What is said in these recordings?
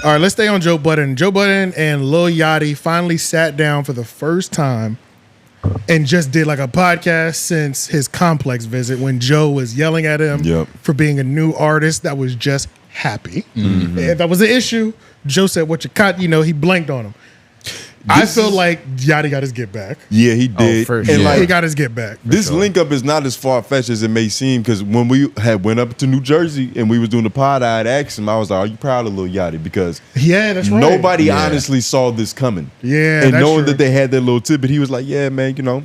All right, let's stay on Joe Budden. Joe Budden and Lil Yachty finally sat down for the first time and just did like a podcast since his Complex visit when Joe was yelling at him for being a new artist that was just happy. If that was an issue, Joe said, "What you cut?" You know, he blanked on him. I feel like Yachty got his get back. Yeah, he did. And like, he got his get back. This link up is not as far-fetched as it may seem, because when we had went up to New Jersey and we was doing the pod, I had asked him, I was like, "Are you proud of Lil Yachty?" Because that's right. Nobody honestly saw this coming. Yeah, and knowing that they had that little tidbit, he was like, "Yeah, man, you know."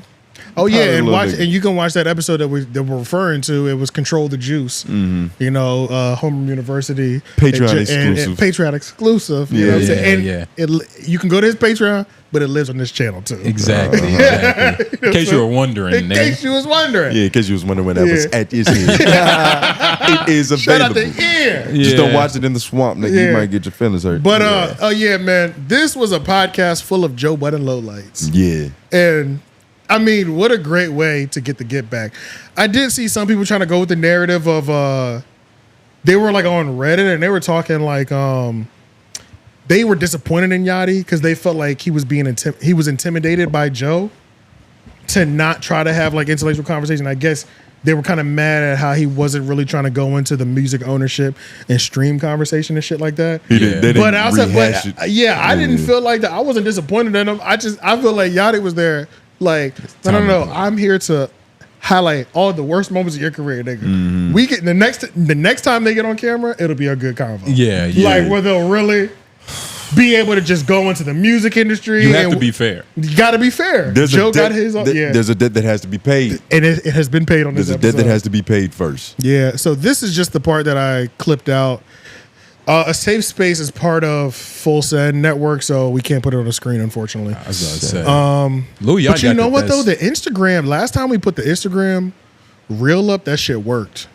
Oh yeah, and watch, and you can watch that episode that we're referring to. It was Control the Juice. You know, Homeroom University Patreon exclusive. And Patreon exclusive. You know what I'm saying? And you can go to his Patreon, but it lives on this channel too. Exactly. In case you were wondering. In case you was wondering. Yeah, in case you was wondering when that was at his head. It is available. Shout out to ear. Just don't watch it in the swamp, nigga. You might get your feelings hurt. But oh yeah, man, this was a podcast full of Joe Budden lowlights. Yeah, and I mean, what a great way to get the get back. I did see some people trying to go with the narrative of they were like on Reddit and they were talking like they were disappointed in Yachty because they felt like he was being he was intimidated by Joe to not try to have like intellectual conversation. I guess they were kind of mad at how he wasn't really trying to go into the music ownership and stream conversation and shit like that. They didn't rehash it. I didn't feel like that. I wasn't disappointed in him. I feel like Yachty was there. Like, no. I'm here to highlight all the worst moments of your career, nigga. We get the next time they get on camera, it'll be a good convo. Yeah. Like where they'll really be able to just go into the music industry. You have to be fair. You got to be fair. Joe got his. There's a debt that has to be paid, and it has been paid on this episode. There's a debt that has to be paid first. Yeah. So this is just the part that I clipped out. A safe space is part of Full Send Network, so we can't put it on the screen, unfortunately. I was gonna say. But you know what though? The Instagram. Last time we put the Instagram reel up, that shit worked.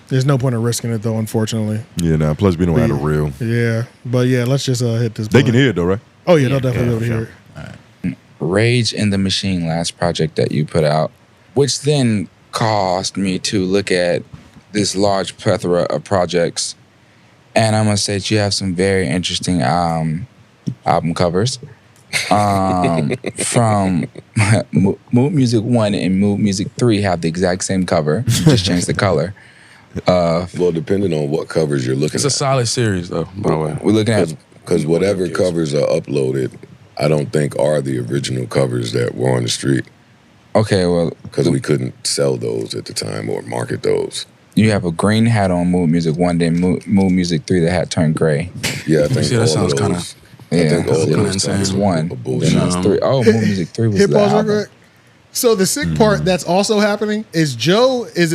There's no point in risking it though, unfortunately. Yeah, nah. Plus we don't have a reel. Yeah, but yeah, let's just hit this. They can hear it though, right? Oh yeah, they'll definitely be able to hear it. All right. Rage in the Machine, last project that you put out, which then caused me to look at this large plethora of projects. And I must say that you have some very interesting album covers. From Mood Music 1 and Mood Music 3 have the exact same cover. You just changed the color. Well, depending on what covers you're looking at. It's a solid series, though, by the way. We're looking at... Because whatever covers are uploaded, I don't think are the original covers that were on the street. Okay, well... Because we couldn't sell those at the time or market those. You have a green hat on Mood Music 1, then Mood Music 3, the hat turned gray. Yeah, I think that sounds kind of... I think all of those insane. is one. Bullshit. Then that's 3. Oh, Mood Music 3 was the album. So the sick part that's also happening is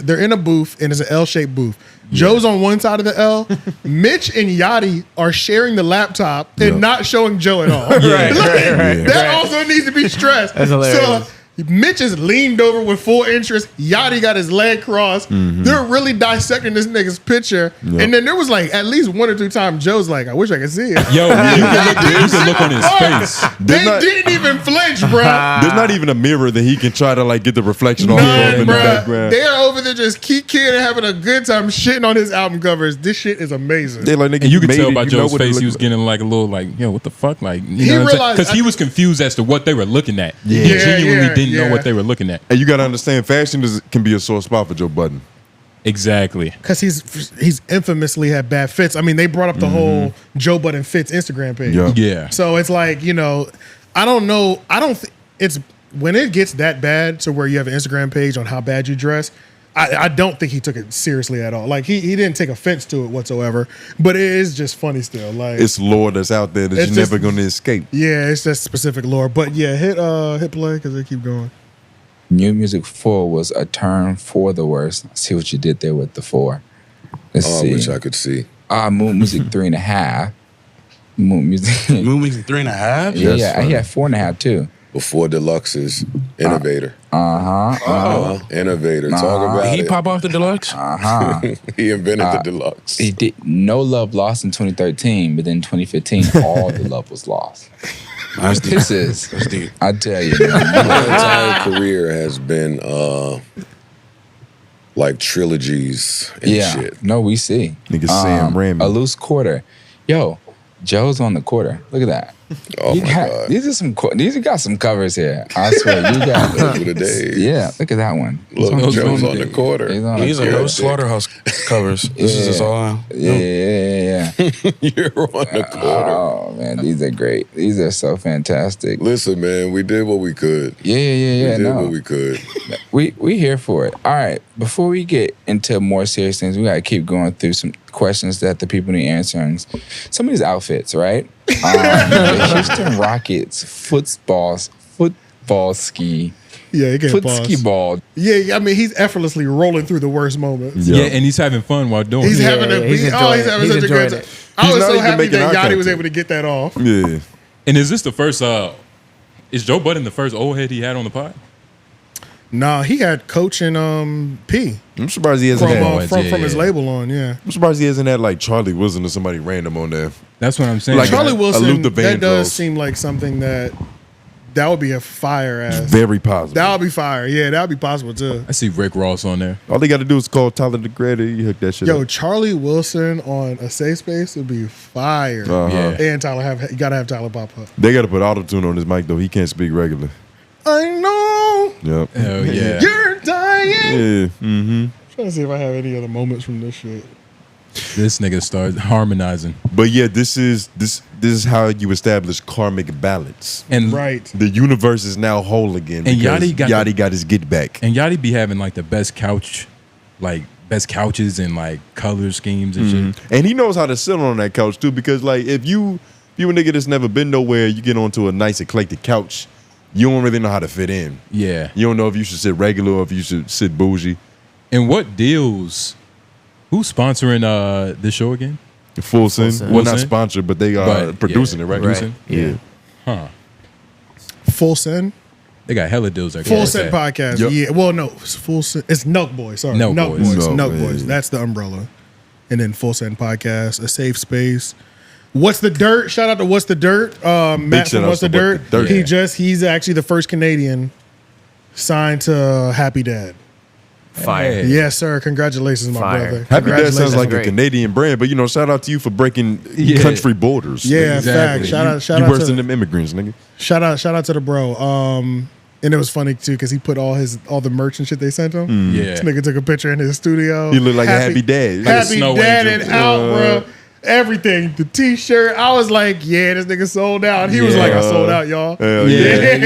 they're in a booth and it's an L-shaped booth. Joe's on one side of the L. Mitch and Yachty are sharing the laptop and not showing Joe at all. That also needs to be stressed. That's hilarious. So Mitch is leaned over with full interest. Yachty got his leg crossed. They're really dissecting this nigga's picture. And then there was like at least 1 or 2 times Joe's like, I wish I could see it. Yo, you can look on his face. They didn't even flinch, bro. There's not even a mirror that he can try to like get the reflection off of in the background. They're over there just kicking and having a good time shitting on his album covers. This shit is amazing. They like, nigga, and you could tell by Joe's face he was getting like a little like, yo, what the fuck? Like, you know what I'm saying? Because he was confused as to what they were looking at. He genuinely didn't know what they were looking at. And you gotta understand, fashion can be a sore spot for Joe Budden. Exactly. Because he's infamously had bad fits. I mean, they brought up the whole Joe Budden fits Instagram page. Yeah. So it's like, you know, I don't know. I don't think it's when it gets that bad to where you have an Instagram page on how bad you dress. I don't think he took it seriously at all. Like he didn't take offense to it whatsoever. But it is just funny still. Like it's lore that's out there that you're never gonna escape. Yeah, it's just specific lore. But yeah, hit play because they keep going. New Music 4 was a turn for the worse. See what you did there with the 4. Let's see. Which I could see. Mood Music 3.5. Mood Music 3.5? Yeah, he had 4.5 too. Before Deluxe's Innovator. Innovator. Talk about Did he it. pop off the Deluxe? He invented the Deluxe. He did No Love Lost in 2013, but then 2015, all the love was lost. This is, I tell you, my entire career has been like trilogies and shit. No, we see. Nigga Sam Raimi. A loose quarter. Yo, Joe's on the quarter. Look at that. Oh my God. These got some covers here. I swear, you got Those were the days. Yeah, look at that one. Look, Joe's on the quarter. These are no Slaughterhouse covers. This is just all. Yeah. You're on the quarter. Oh man, these are great. These are so fantastic. Listen, man, we did what we could. Yeah. We did what we could. We here for it. All right. Before we get into more serious things, we gotta keep going through some questions that the people need answering. Some of these outfits, right? The Houston Rockets football ski. Yeah, he get Foot pause. ski ball. Yeah, I mean, he's effortlessly rolling through the worst moments. Yeah, and he's having fun while doing He's it. having he's he's having such a good time. I He's was not so even happy making that eye Yachty was contact. able to get that off. Yeah. And is this the first? Is Joe Budden the first old head he had on the pod? Nah, he had Coach and P I'm surprised he hasn't had. from his label on. Yeah, I'm surprised he hasn't had like Charlie Wilson or somebody random on there. That's what I'm saying. Like Charlie a Wilson. Luther That Vandross. does seem like something that would be a fire ass. Very positive. That would be fire. Yeah, that would be possible too. I see Rick Ross on there. All they got to do is call Tyler the Creator. You hook that shit Yo, up. Charlie Wilson on a safe space would be fire. Uh-huh. Yeah. And Tyler you gotta have Tyler pop up. They got to put auto-tune on his mic, though. He can't speak regular. I know Yep. Hell yeah. you're dying. Yeah. Mm-hmm. Trying to see if I have any other moments from this shit. This nigga started harmonizing. But yeah, this is how you establish karmic balance. And Right. The universe is now whole again. And because Yachty got his get back. And Yachty be having like the best couches and like color schemes and shit. And he knows how to sit on that couch too, because like if you a nigga that's never been nowhere, you get onto a nice eclectic couch, you don't really know how to fit in. Yeah. You don't know if you should sit regular or if you should sit bougie. And what deals? Who's sponsoring this show again? Full Sin. Sin. Well, Full not Sin? sponsored, but they are But, producing yeah, it, right? Right. Yeah. Huh. Full Send? They got hella deals. Full Send podcast. Yep. Yeah. Well, no, it's Full Send. It's 𝙁𝙾𝚳 Boys. Sorry. 𝙁𝙾𝚳 𝙁𝙾𝚳 Boys. Boys. No, 𝙁𝙾𝚳 yeah. Boys. That's the umbrella. And then Full Send podcast, a safe space. What's the Dirt? Shout out to What's the Dirt? Matt shout from out What's the to Dirt. What the Dirt. He's actually the first Canadian signed to Happy Dad. Fire. Hey. Yes, sir. Congratulations, my Fire. brother. Happy Dad sounds like a Great. Canadian brand, but shout out to you for breaking Yeah. country borders. Yeah, Exactly. fact. Shout you out worse to than them immigrants, nigga. shout out to the bro. And it was funny too because he put all the merch and shit they sent him. Yeah. This nigga took a picture in his studio. He looked like a happy dad. Like a Happy snow dad angel. and out, bro. Everything, the T-shirt. I was like, yeah, this nigga sold out. He was Yeah. like, I sold out, y'all. Hell Yeah.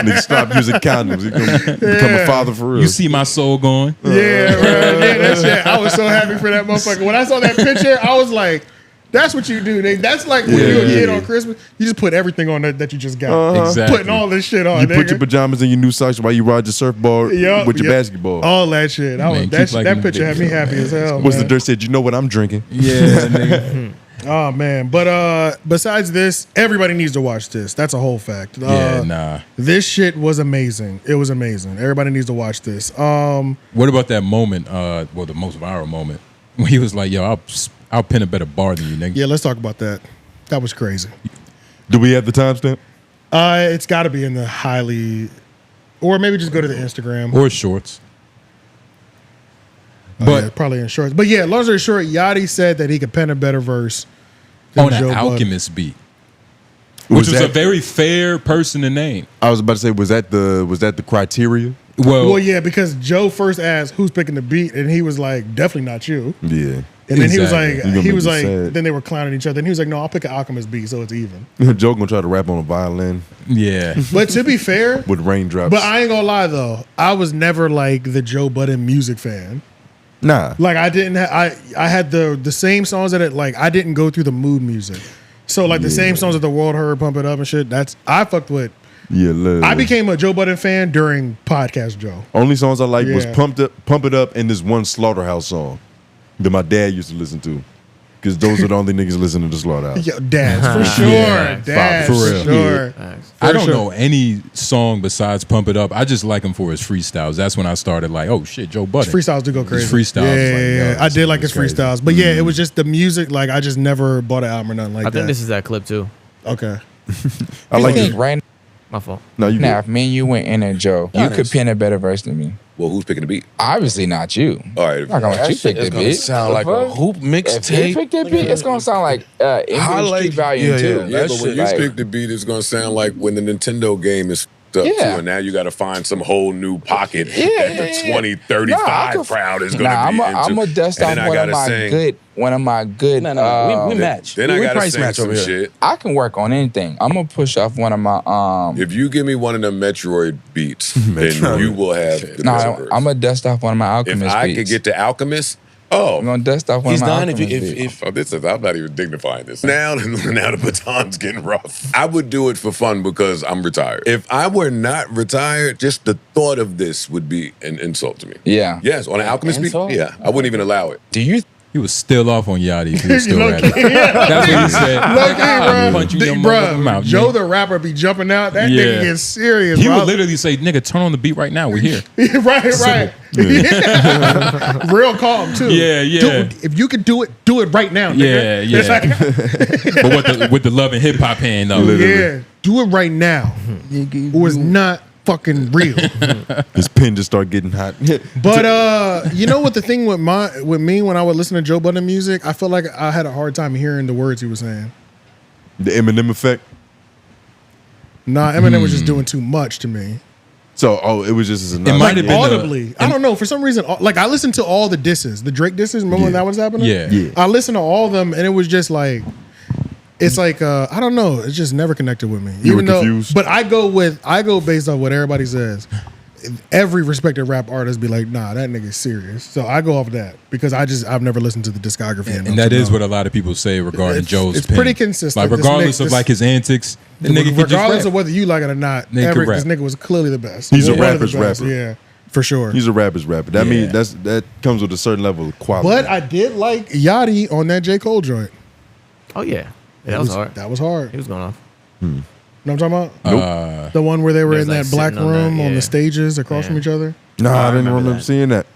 Nigga, stop using condoms. He's gonna become a father for real. You see my soul going. Yeah, bro. Yeah, that shit. I was so happy for that motherfucker. When I saw that picture, I was like, that's what you do. Nigga. That's like when you're a kid on Christmas, you just put everything on that you just got. Exactly. Putting all this shit on. You put nigga. your pajamas and your new socks while you ride your surfboard Yup, with your yup. basketball. All that shit. Man, That keep liking the picture had me video, happy as hell. What's the man. Dirt said? You know what I'm drinking? Yeah, nigga. Oh man. But besides this, everybody needs to watch this. That's a whole fact. Yeah, nah. This shit was amazing. It was amazing. Everybody needs to watch this. What about that moment? Well, the most viral moment when he was like, "Yo, I'll pin a better bar than you, nigga." Yeah, let's talk about that. That was crazy. Do we have the timestamp? It's got to be in the highly, or maybe just go to the Instagram. Or shorts. But probably in shorts. But yeah, long story short, Yachty said that he could pen a better verse than On an Joe Budden. Alchemist beat. Which was a very fair person to name. I was about to say, was that the criteria? Well, yeah, because Joe first asked who's picking the beat, and he was like, "Definitely not you." Yeah. And then he was Exactly. like, You gonna make me sad. then they were clowning each other, and he was like, "No, I'll pick an Alchemist beat, so it's even." Joe gonna try to rap on a violin Yeah. But to be fair, with raindrops. but I ain't gonna lie though, I was never like the Joe Budden music fan. nah. Like I didn't. I had the same songs that I didn't go through the mood music. So like the same songs that the world heard, Pump It Up and shit. I fucked with. Yeah, literally. I became a Joe Budden fan during Podcast Joe. Only songs I liked was Yeah. Pump It Up, and this one Slaughterhouse song that my dad used to listen to. Because those are the only niggas listening to Slaughterhouse. Yo, dads for sure. Yeah, Dads for for real. sure. I don't sure. know any song besides Pump It Up. I just like him for his freestyles. That's when I started like, oh shit, Joe Budden. His freestyles do go crazy. His freestyles. Yeah, like, yo, yeah. I this did like is his crazy. freestyles. But yeah, it was just the music. Like I just never bought an album or nothing like I that. think this is that clip too. Okay. I like think it. right My fault. No, you Now, good. if me and you went in there, Joe, you could pen a better verse than me. Well, who's picking the beat? Obviously not you. All right. I'm not gonna let you pick It's the gonna beat. sound like a hoop If you mixtape. pick that beat, it's gonna sound like Highlight- Street Volume yeah, 2. yeah. Yeah, That but when shit, you like- pick the beat, it's gonna sound like when the Nintendo game is up Yeah. too, and now you got to find some whole new pocket Yeah, that the yeah. 2035 Nah, I could- crowd is gonna Nah, be into. I'm gonna dust And off then I one of gotta my sing- good. No, we match. Then I We gotta price sing match some over here. shit. I can work on anything. I'm gonna push off one of my If you give me one of the Metroid beats, then Metroid. you will have the No, best verse. I'm gonna dust off one of my If Alchemist I beats. could get to Alchemist, I'm gonna dust off one He's of my done if Alchemist you- beats. oh, this is, I'm not even dignifying this. Now the baton's getting rough. I would do it for fun because I'm retired. If I were not retired, just the thought of this would be an insult to me. Yeah. Yes, on an Alchemist beat, insult? yeah, I wouldn't even allow it. Do you? He was still off on Yachty. He was still Low-key, rapping. That's what he said. Look, I'll punch you in your motherfucking mouth, Joe nigga. the rapper be jumping out. That Yeah. nigga gets serious. He bro. would literally say, "Nigga, turn on the beat right now. We're here." right. Yeah. Real calm too. Yeah, yeah. If you could do it right now. Nigga. Yeah, It's yeah. But with the love and hip hop hand though. yeah, do it right now. Or it's not fucking real. This pen just start getting hot. But you know what the thing with me when I would listen to Joe Budden music, I felt like I had a hard time hearing the words he was saying. The Eminem effect. Nah, Eminem was just doing too much to me. So, it was just as a It might have been Audibly. I don't know. For some reason, like I listened to all the disses, the Drake disses. Remember when that was happening? Yeah. Yeah. I listened to all of them, and it was just like, it's like I don't know. It just never connected with me. You were confused? But I go based on what everybody says. Every respected rap artist be like, nah, that nigga's serious. So I go off that because I've never listened to the discography. And that is what a lot of people say regarding Joe's it's pen. pretty consistent. Like This regardless nigga- of like his antics, the nigga can just regardless rap. of whether you like it or not, Nigga can this rap. nigga was clearly the best. He's a One of the rapper's best, rapper. Yeah, for sure. He's a rapper's rapper. That Yeah. means that comes with a certain level of quality. But I did like Yachty on that J. Cole joint. Oh yeah, that was hard. That was hard. He was going off. You know what I'm talking about? The one where they were There's in like that black sitting on room that, on yeah. the stages across Yeah. from each other. Nah, I didn't remember remember that. seeing that.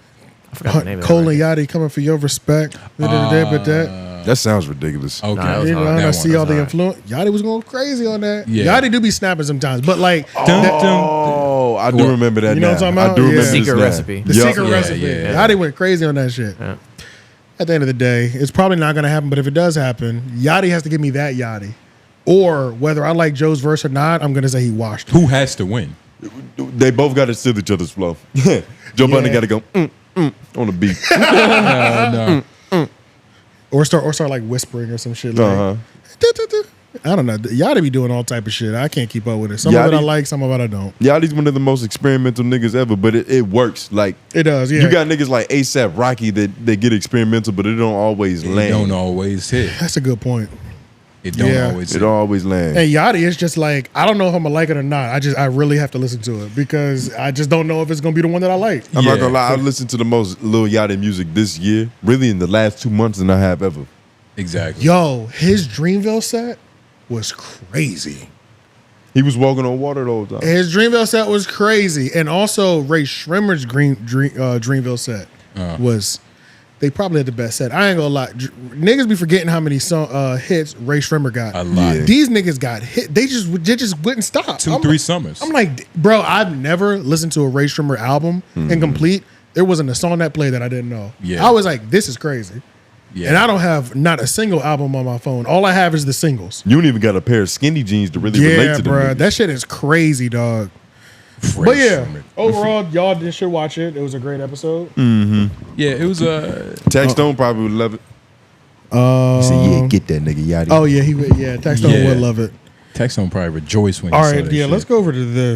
I forgot the name of Cole that. and Yachty coming for your respect. But that. That sounds ridiculous. Okay. Nah, it was You know, hard. and I That see one all was the hard. influence. Yachty was going crazy on that. Yeah. Yachty do be snapping sometimes, but like Oh, I do What? remember that You know now. what I'm talking I about? do Yeah. remember this Secret now. recipe. the Yup. secret Yeah, recipe. yeah. Yachty went crazy on that shit. Yeah. At the end of the day, it's probably not going to happen. But if it does happen, Yachty has to give me that Yachty. Or whether I like Joe's verse or not, I'm going to say he washed it. Who has to win? They both got to steal each other's flow. Joe Budden got to go on the beat. Or start like whispering or some shit. Like, Uh-huh. I don't know. Yachty be doing all type of shit. I can't keep up with it. Some of it I Yachty- like, some of it I don't. Yachty's one of the most experimental niggas ever, but it works. Like It does, yeah. you got niggas like ASAP Rocky that they get experimental, but it don't always It land. don't always hit. That's a good point. It don't Yeah. always It hit. don't always land. And Yachty is just like, I don't know if I'm gonna like it or not. I really have to listen to it because I just don't know if it's gonna be the one that I like. I'm not Yeah. gonna lie, I've listened to the most Lil Yachty music this year, really in the last 2 months than I have ever. Exactly. Yo, his Dreamville set was crazy. He was walking on water the whole time. His Dreamville set was crazy, and also Ray Shrimmer's Dreamville set was. They probably had the best set. I ain't gonna lie, niggas be forgetting how many hits Ray Shrimmer got. A lot. Yeah. These niggas got hit. They just wouldn't stop. 2-3 summers. I'm like, bro, I've never listened to a Ray Shrimmer album incomplete. There wasn't a song that played that I didn't know. Yeah. I was like, this is crazy. Yeah. And I don't have not a single album on my phone. All I have is the singles. You don't even got a pair of skinny jeans to really relate Yeah, to them. bro. niggas. That shit is crazy, dog. Ray But yeah, Shrimmer. overall, y'all should watch it. It was a great episode. Yeah, it was Tax Stone probably would love it. Um, He said, yeah, get that nigga Yachty. Oh yeah, Tax Stone Yeah. would love it. Text on probably rejoice when All he saw right, that yeah, shit. let's go over to this.